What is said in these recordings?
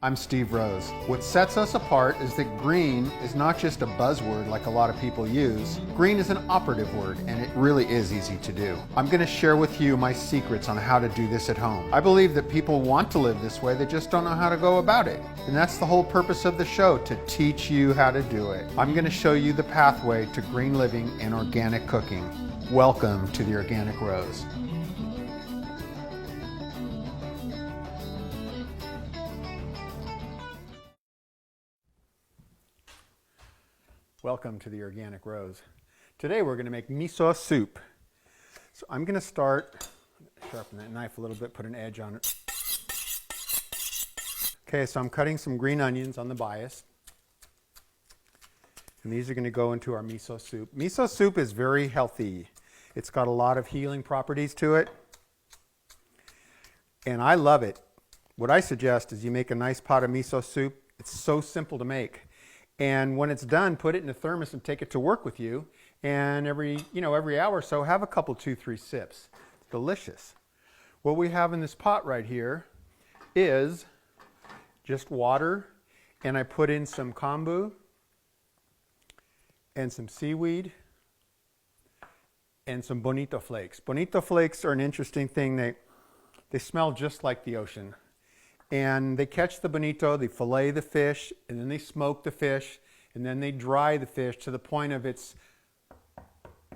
I'm Steve Rose. What sets us apart is that green is not just a buzzword like a lot of people use. Green is an operative word, and it really is easy to do. I'm going to share with you my secrets on how to do this at home. I believe that people want to live this way, they just don't know how to go about it. And that's the whole purpose of the show, to teach you how to do it. I'm going to show you the pathway to green living and organic cooking. Welcome to the Organic Rose. Welcome to the Organic Rose. Today we're going to make miso soup. So I'm going to start, sharpen that knife a little bit, put an edge on it. Okay, so I'm cutting some green onions on the bias. And these are going to go into our miso soup. Miso soup is very healthy. It's got a lot of healing properties to it. And I love it. What I suggest is you make a nice pot of miso soup. It's so simple to make. And when it's done, put it in a thermos and take it to work with you. And every hour or so, have a couple, 2-3 sips. It's delicious. What we have in this pot right here is just water. And I put in some kombu and some seaweed and some bonito flakes. Bonito flakes are an interesting thing. They smell just like the ocean. And they catch the bonito, they fillet the fish, and then they smoke the fish, and then they dry the fish to the point of it's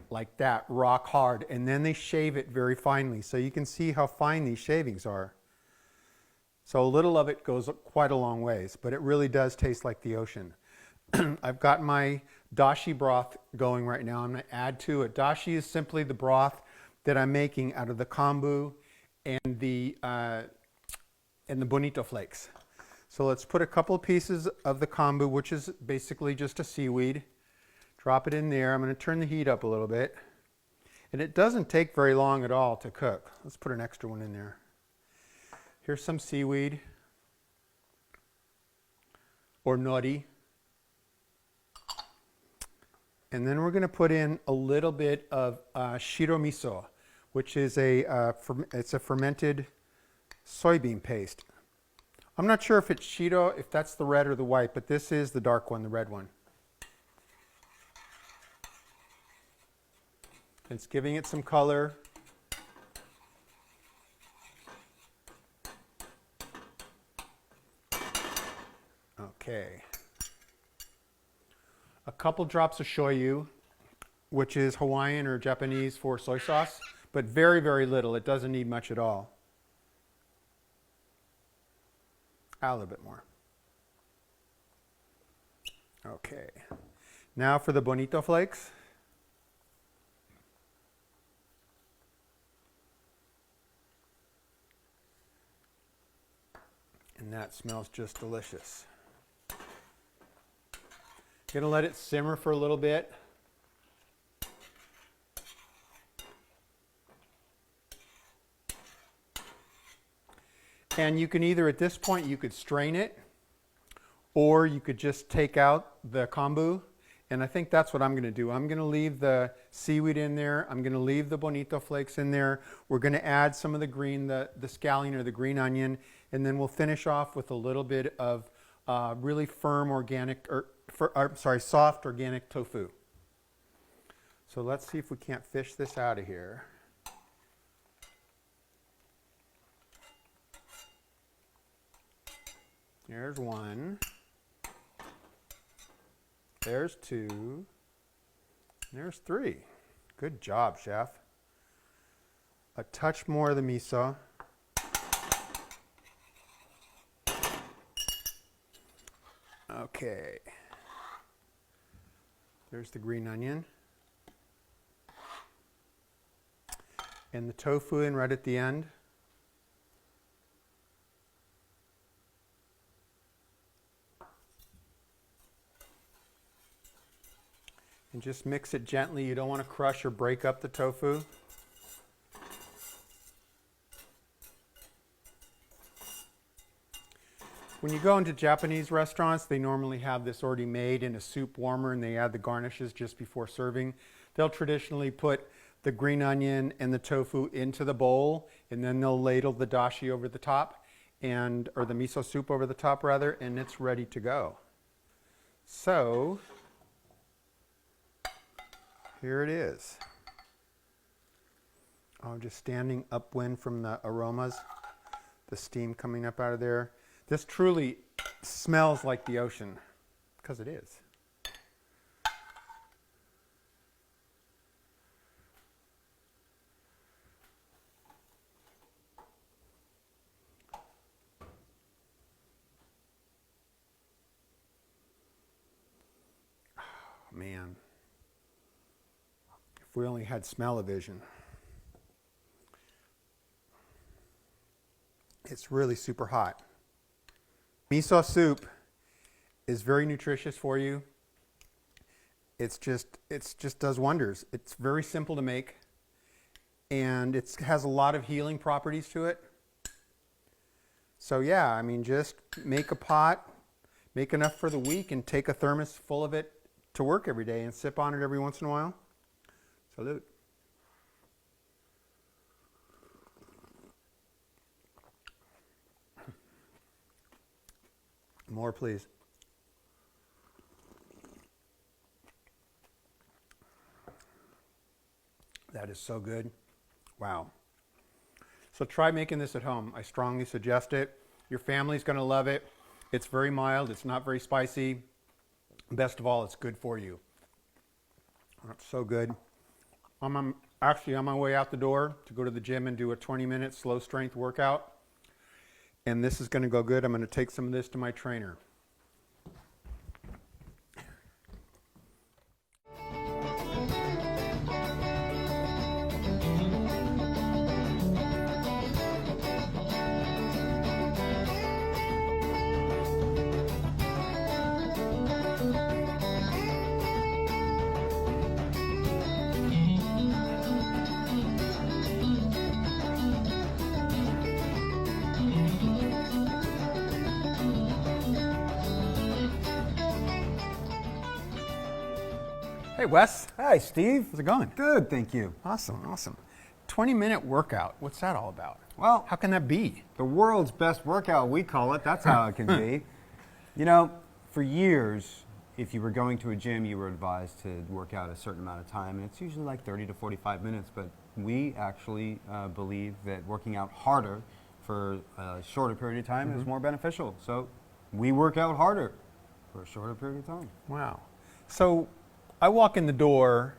like that, rock hard, and then they shave it very finely. So you can see how fine these shavings are. So a little of it goes quite a long ways, but it really does taste like the ocean. I've got my dashi broth going right now. I'm going to add to it. Dashi is simply the broth that I'm making out of the kombu and the bonito flakes. So let's put a couple of pieces of the kombu, which is basically just a seaweed. Drop it in there. I'm going to turn the heat up a little bit. And it doesn't take very long at all to cook. Let's put an extra one in there. Here's some seaweed or nori. And then we're going to put in a little bit of shiro miso, which is it's a fermented soybean paste. I'm not sure if it's shiro, if that's the red or the white, but this is the dark one, the red one. It's giving it some color. Okay. A couple drops of shoyu, which is Hawaiian or Japanese for soy sauce, but very, very little. It doesn't need much at all. A little bit more. Okay. Now for the bonito flakes. And that smells just delicious. Gonna let it simmer for a little bit. And you can either, at this point, you could strain it, or you could just take out the kombu. And I think that's what I'm going to do. I'm going to leave the seaweed in there. I'm going to leave the bonito flakes in there. We're going to add some of the green, the scallion or the green onion, and then we'll finish off with a little bit of really firm organic, soft organic tofu. So let's see if we can't fish this out of here. There's one. There's two. There's three. Good job, chef. A touch more of the miso. Okay. There's the green onion. And the tofu in right at the end. And just mix it gently. You don't want to crush or break up the tofu. When you go into Japanese restaurants, they normally have this already made in a soup warmer and they add the garnishes just before serving. They'll traditionally put the green onion and the tofu into the bowl and then they'll ladle the dashi over the top. and or the miso soup over the top rather, and it's ready to go. So here it is. Oh, just standing upwind from the aromas, the steam coming up out of there. This truly smells like the ocean, because it is. Oh, man, if we only had smell-o-vision. It's really super hot. Miso soup is very nutritious for you. It just does wonders. It's very simple to make, and it has a lot of healing properties to it. So yeah, I mean, just make a pot, make enough for the week, and take a thermos full of it to work every day and sip on it every once in a while. Salute. More, please. That is so good. Wow. So try making this at home. I strongly suggest it. Your family's going to love it. It's very mild. It's not very spicy. Best of all, it's good for you. That's so good. I'm actually on my way out the door to go to the gym and do a 20-minute slow strength workout. And this is going to go good. I'm going to take some of this to my trainer. Hey, Wes. Hi, Steve. How's it going? Good, thank you. Awesome, awesome. 20-minute workout. What's that all about? Well, how can that be? The world's best workout, we call it. That's how it can be. You know, for years, if you were going to a gym, you were advised to work out a certain amount of time, and it's usually like 30 to 45 minutes, but we actually believe that working out harder for a shorter period of time is more beneficial. So we work out harder for a shorter period of time. Wow. So I walk in the door.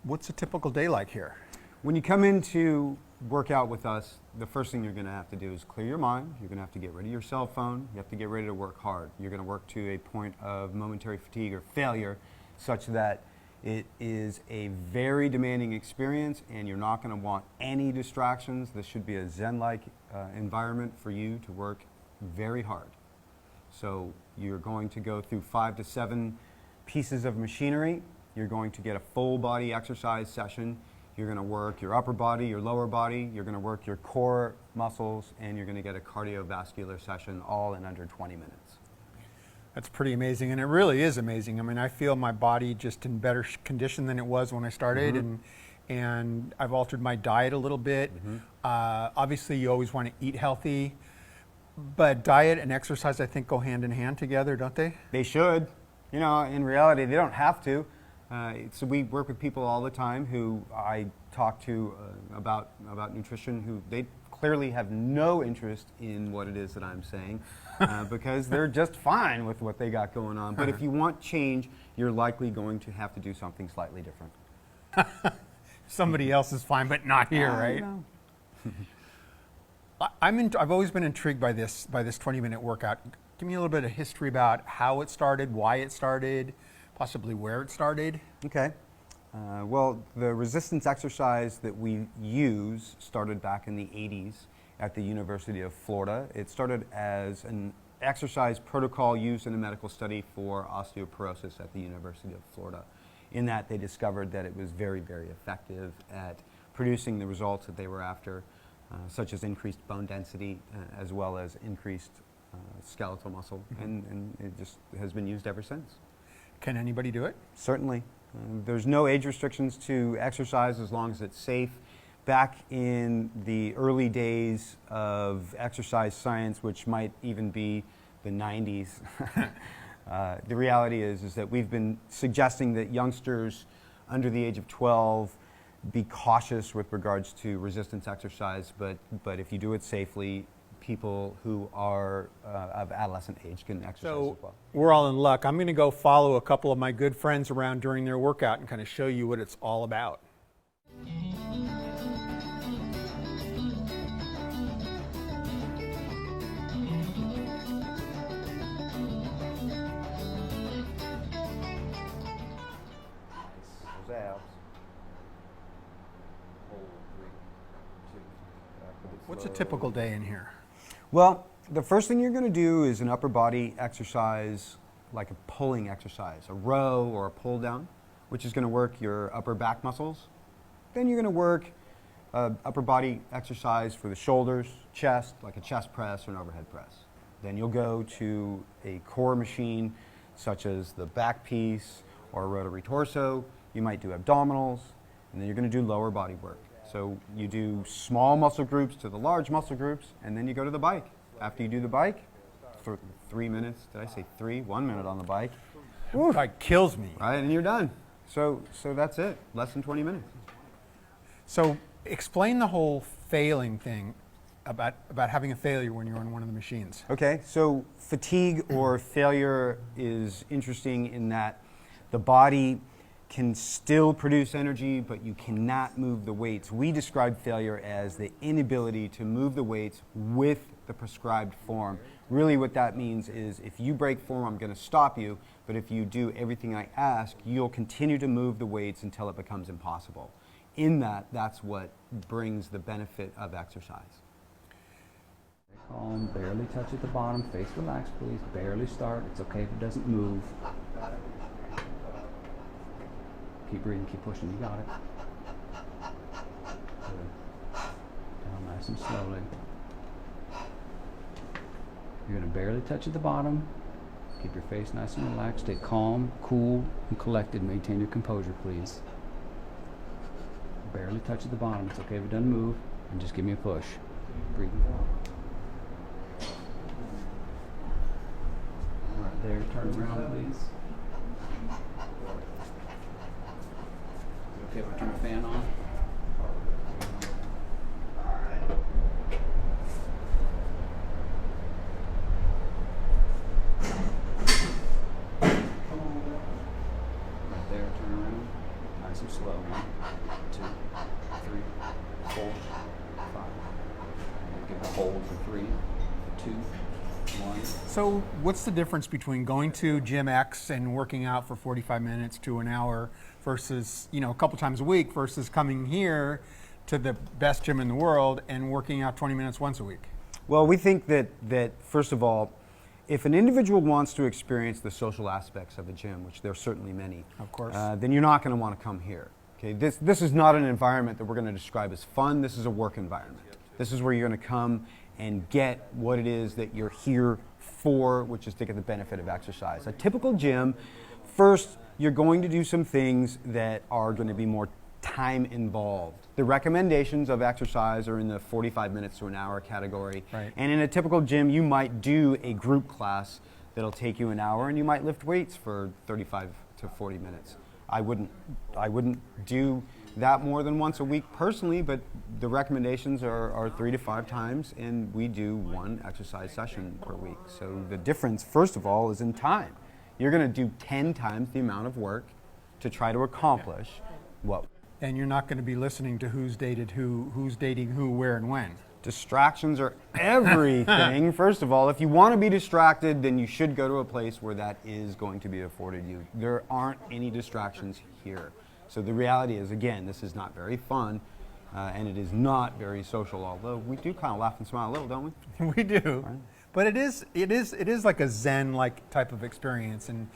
What's a typical day like here? When you come in to work out with us, the first thing you're going to have to do is clear your mind. You're going to have to get rid of your cell phone. You have to get ready to work hard. You're going to work to a point of momentary fatigue or failure such that it is a very demanding experience and you're not going to want any distractions. This should be a Zen-like environment for you to work very hard. So you're going to go through 5 to 7 pieces of machinery. You're going to get a full body exercise session. You're going to work your upper body, your lower body. You're going to work your core muscles, and you're going to get a cardiovascular session all in under 20 minutes. That's pretty amazing, and it really is amazing. I mean, I feel my body just in better condition than it was when I started, and I've altered my diet a little bit. Obviously, you always want to eat healthy, but diet and exercise, I think, go hand in hand together, don't they? They should. You know, in reality, they don't have to. So we work with people all the time who I talk to about nutrition who they clearly have no interest in what it is that I'm saying because they're just fine with what they got going on. But if you want change, you're likely going to have to do something slightly different. Somebody else is fine, but not here, right? No. I've always been intrigued by this 20-minute workout. Give me a little bit of history about how it started, why it started, possibly where it started. Okay. Well, the resistance exercise that we use started back in the 80s at the University of Florida. It started as an exercise protocol used in a medical study for osteoporosis at the University of Florida. In that, they discovered that it was very, very effective at producing the results that they were after, such as increased bone density as well as increased skeletal muscle, and it just has been used ever since. Can anybody do it? Certainly. There's no age restrictions to exercise as long as it's safe. back in the early days of exercise science, which might even be the 90s, the reality is that we've been suggesting that youngsters under the age of 12 be cautious with regards to resistance exercise, but if you do it safely, people who are of adolescent age can exercise So as well. we're all in luck. I'm going to go follow a couple of my good friends around during their workout and kind of show you what it's all about. Those abs. What's a typical day in here? Well, the first thing you're going to do is an upper body exercise, like a pulling exercise, a row or a pull down, which is going to work your upper back muscles. Then you're going to work upper body exercise for the shoulders, chest, like a chest press or an overhead press. Then you'll go to a core machine, such as the back piece or a rotary torso. You might do abdominals, and then you're going to do lower body work. So you do small muscle groups to the large muscle groups, and then you go to the bike. After you do the bike, for 3 minutes, did I say 3? 1 minute on the bike. It kills me. Right, and you're done. So that's it, less than 20 minutes. So explain the whole failing thing about having a failure when you're on one of the machines. Okay, so fatigue or failure is interesting in that the body can still produce energy, but you cannot move the weights. We describe failure as the inability to move the weights with the prescribed form. Really what that means is if you break form, I'm going to stop you, but if you do everything I ask, you'll continue to move the weights until it becomes impossible. In that's what brings the benefit of exercise. Calm, barely touch at the bottom, face relaxed please, barely start, it's okay if it doesn't move. Keep breathing, keep pushing, you got it. Good. Down nice and slowly. You're going to barely touch at the bottom. Keep your face nice and relaxed. Stay calm, cool, and collected. Maintain your composure, please. Barely touch at the bottom. It's okay if it doesn't move. And just give me a push. Breathing. All right, there. Turn around, please. Okay, if I turn the fan on. Right there, turn around. Nice and slow. 1, 2, 3, 4, 5. And give a hold for 3, 2, 1. So what's the difference between going to Gym X and working out for 45 minutes to an hour versus, a couple times a week versus coming here to the best gym in the world and working out 20 minutes once a week? Well, we think that first of all, if an individual wants to experience the social aspects of a gym, which there are certainly many, Of course. then you're not going to want to come here. Okay, this is not an environment that we're going to describe as fun. This is a work environment. This is where you're going to come and get what it is that you're here for, which is to get the benefit of exercise. A typical gym, first, you're going to do some things that are going to be more time involved. The recommendations of exercise are in the 45 minutes to an hour category. Right. And in a typical gym, you might do a group class that'll take you an hour, and you might lift weights for 35 to 40 minutes. I wouldn't do that more than once a week personally, but the recommendations are 3 to 5 times, and we do 1 exercise session per week. So the difference, first of all, is in time. You're going to do 10 times the amount of work to try to accomplish what. And you're not going to be listening to who's dated who, who's dating who, where, and when. Distractions are everything. First of all, if you want to be distracted, then you should go to a place where that is going to be afforded you. There aren't any distractions here. So the reality is, again, this is not very fun, and it is not very social, although we do kind of laugh and smile a little, don't we? We do. Right. But it is like a Zen-like type of experience, and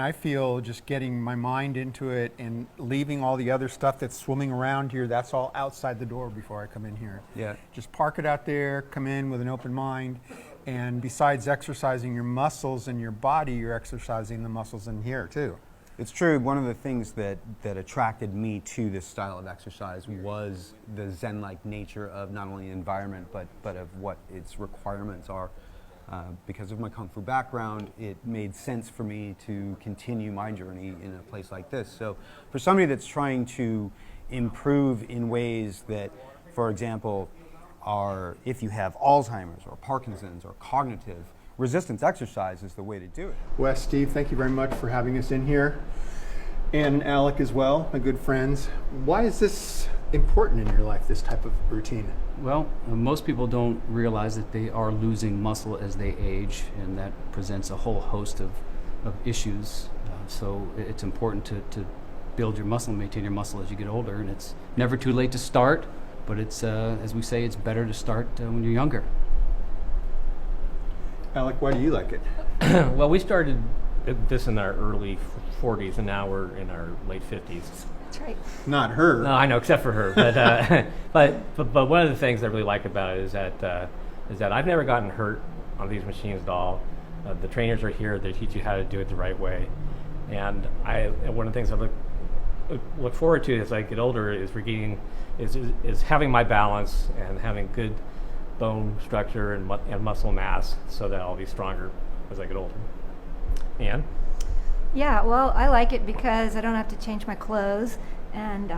I feel just getting my mind into it and leaving all the other stuff that's swimming around here, that's all outside the door before I come in here. Yeah. Just park it out there, come in with an open mind, and besides exercising your muscles and your body, you're exercising the muscles in here too. It's true. One of the things that attracted me to this style of exercise was the Zen-like nature of not only the environment, but of what its requirements are. Because of my Kung Fu background, it made sense for me to continue my journey in a place like this. So for somebody that's trying to improve in ways that, for example, are if you have Alzheimer's or Parkinson's or cognitive, resistance exercise is the way to do it. Wes, Steve, thank you very much for having us in here. And Alec as well, my good friends. Why is this important in your life, this type of routine? Well, most people don't realize that they are losing muscle as they age, and that presents a whole host of issues. So it's important to build your muscle and maintain your muscle as you get older, and it's never too late to start, but it's, as we say, it's better to start when you're younger. Alec, why do you like it? Well, we started this in our early 40s, and now we're in our late 50s. That's right. Not her. No, I know, except for her. But one of the things I really like about it is that I've never gotten hurt on these machines at all. The trainers are here; they teach you how to do it the right way. And one of the things I look forward to as I get older is having my balance and having good bone structure and muscle mass, so that I'll be stronger as I get older. Anne? Yeah, well, I like it because I don't have to change my clothes, and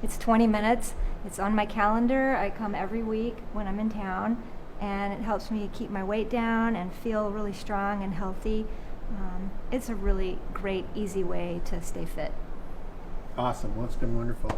it's 20 minutes. It's on my calendar. I come every week when I'm in town, and it helps me keep my weight down and feel really strong and healthy. It's a really great, easy way to stay fit. Awesome. Well, it's been wonderful.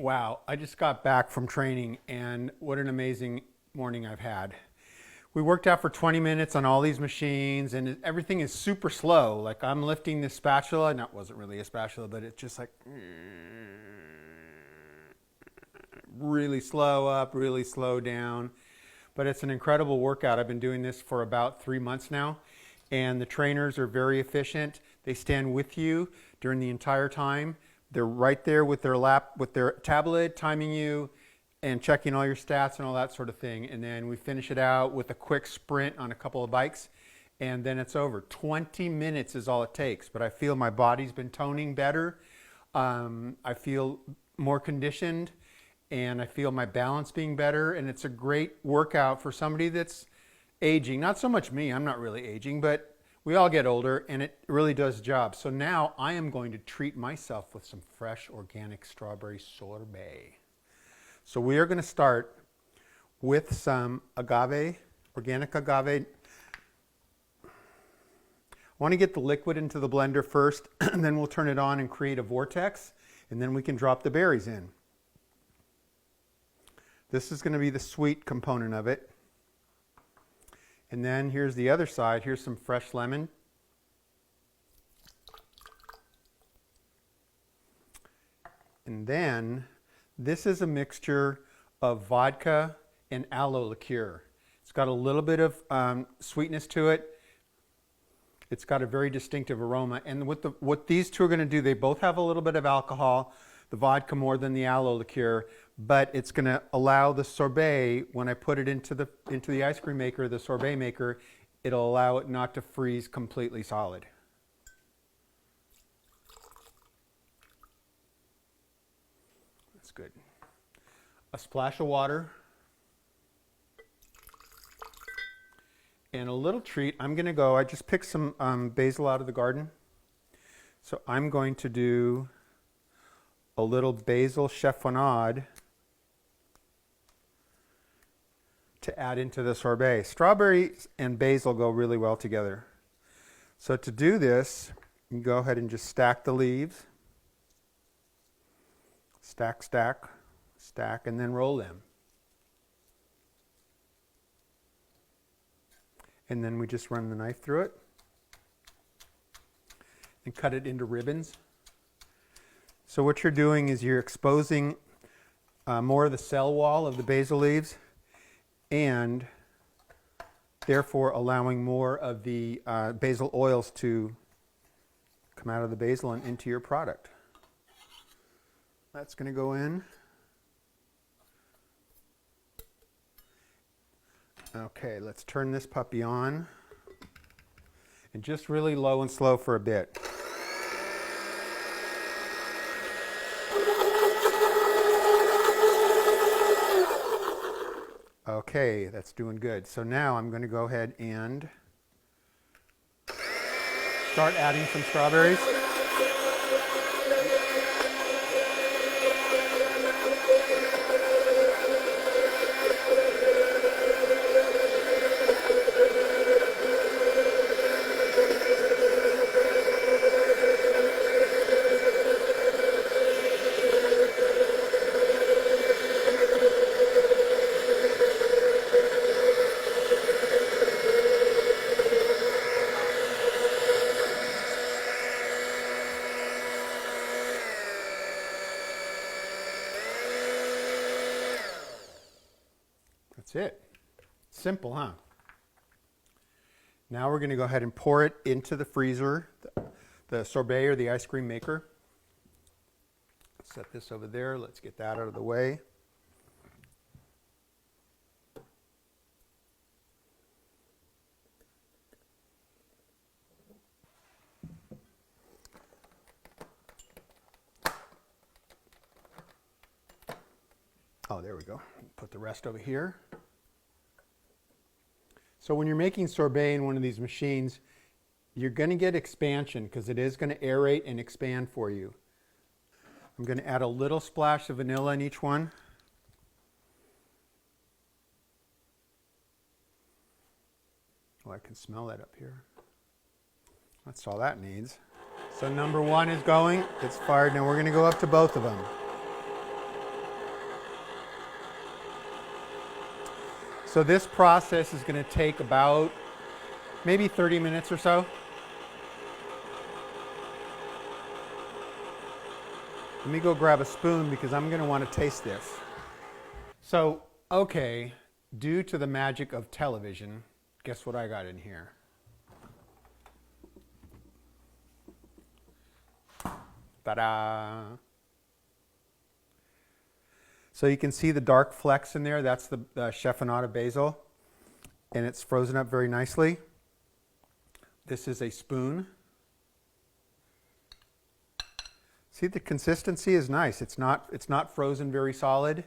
Wow, I just got back from training, and what an amazing morning I've had. We worked out for 20 minutes on all these machines, and everything is super slow. Like, I'm lifting this spatula, and that wasn't really a spatula, but it's just like really slow up, really slow down. But it's an incredible workout. I've been doing this for about 3 months now, and the trainers are very efficient. They stand with you during the entire time. They're right there with their tablet, timing you and checking all your stats and all that sort of thing. And then we finish it out with a quick sprint on a couple of bikes, and then it's over. 20 minutes is all it takes, but I feel my body's been toning better. I feel more conditioned, and I feel my balance being better. And it's a great workout for somebody that's aging. Not so much me, I'm not really aging, but we all get older, and it really does the job. So now I am going to treat myself with some fresh organic strawberry sorbet. So we are going to start with some agave, organic agave. I want to get the liquid into the blender first, and then we'll turn it on and create a vortex, and then we can drop the berries in. This is going to be the sweet component of it. And then here's the other side. Here's some fresh lemon. And then this is a mixture of vodka and aloe liqueur. It's got a little bit of sweetness to it. It's got a very distinctive aroma. And what these two are going to do, they both have a little bit of alcohol, the vodka more than the aloe liqueur, but it's going to allow the sorbet, when I put it into the ice cream maker, the sorbet maker, it'll allow it not to freeze completely solid. That's good. A splash of water. And a little treat, I just picked some basil out of the garden. So I'm going to do a little basil chiffonade to add into the sorbet. Strawberries and basil go really well together. So to do this, you go ahead and just stack the leaves. Stack, stack, stack, and then roll them. And then we just run the knife through it and cut it into ribbons. So what you're doing is you're exposing more of the cell wall of the basil leaves and therefore allowing more of the basil oils to come out of the basil and into your product. That's going to go in. Okay, let's turn this puppy on. And just really low and slow for a bit. Okay, that's doing good. So now I'm going to go ahead and start adding some strawberries. That's it. Simple, huh? Now we're going to go ahead and pour it into the freezer, the sorbet or the ice cream maker. Set this over there. Let's get that out of the way. Oh, there we go. Put the rest over here. So when you're making sorbet in one of these machines, you're going to get expansion because it is going to aerate and expand for you. I'm going to add a little splash of vanilla in each one. Oh, I can smell that up here. That's all that needs. So number one is going. It's fired. Now we're going to go up to both of them. So this process is going to take about maybe 30 minutes or so. Let me go grab a spoon because I'm going to want to taste this. So, okay, due to the magic of television, guess what I got in here? Ta-da! So you can see the dark flecks in there. That's the chiffonade basil, and it's frozen up very nicely. This is a spoon. See, the consistency is nice. It's not frozen very solid.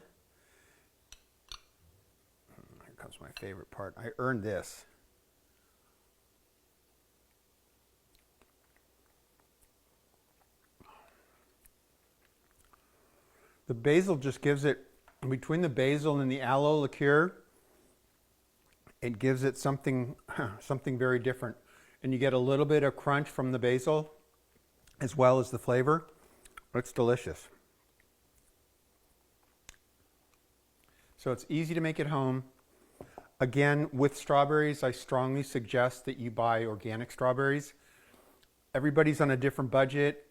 Here comes my favorite part. I earned this. The basil just gives it, between the basil and the aloe liqueur, it gives it something very different. And you get a little bit of crunch from the basil as well as the flavor. It's delicious. So it's easy to make at home. Again, with strawberries, I strongly suggest that you buy organic strawberries. Everybody's on a different budget.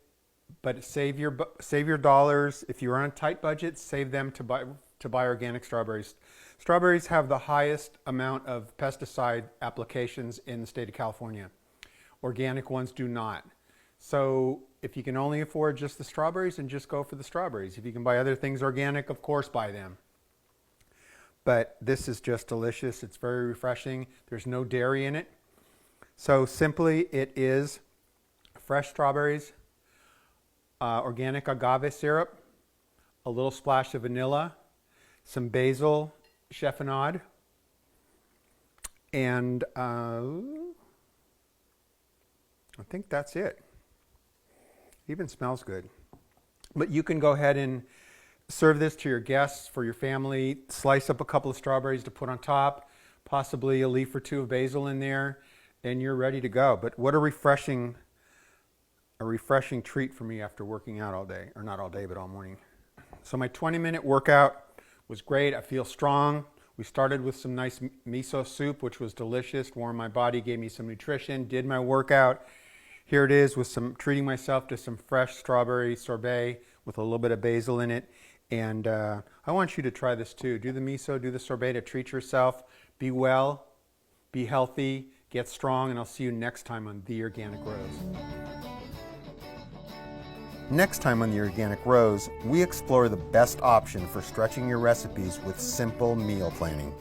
But save your dollars. If you're on a tight budget, save them to buy organic strawberries. Strawberries have the highest amount of pesticide applications in the state of California. Organic ones do not. So if you can only afford just the strawberries, then just go for the strawberries. If you can buy other things organic, of course buy them. But this is just delicious. It's very refreshing. There's no dairy in it. So simply, it is fresh strawberries, organic agave syrup, a little splash of vanilla, some basil chiffonade, and I think that's it. Even smells good. But you can go ahead and serve this to your guests, for your family. Slice up a couple of strawberries to put on top, possibly a leaf or two of basil in there, and you're ready to go. But what a refreshing treat for me after working out all day, or not all day, but all morning. So my 20-minute workout was great. I feel strong. We started with some nice miso soup, which was delicious, warmed my body, gave me some nutrition, did my workout, Here it is with treating myself to some fresh strawberry sorbet with a little bit of basil in it. And I want you to try this too. Do the miso, do the sorbet to treat yourself. Be well, be healthy, get strong, and I'll see you next time on The Organic Rose. Next time on The Organic Rose, we explore the best option for stretching your recipes with simple meal planning.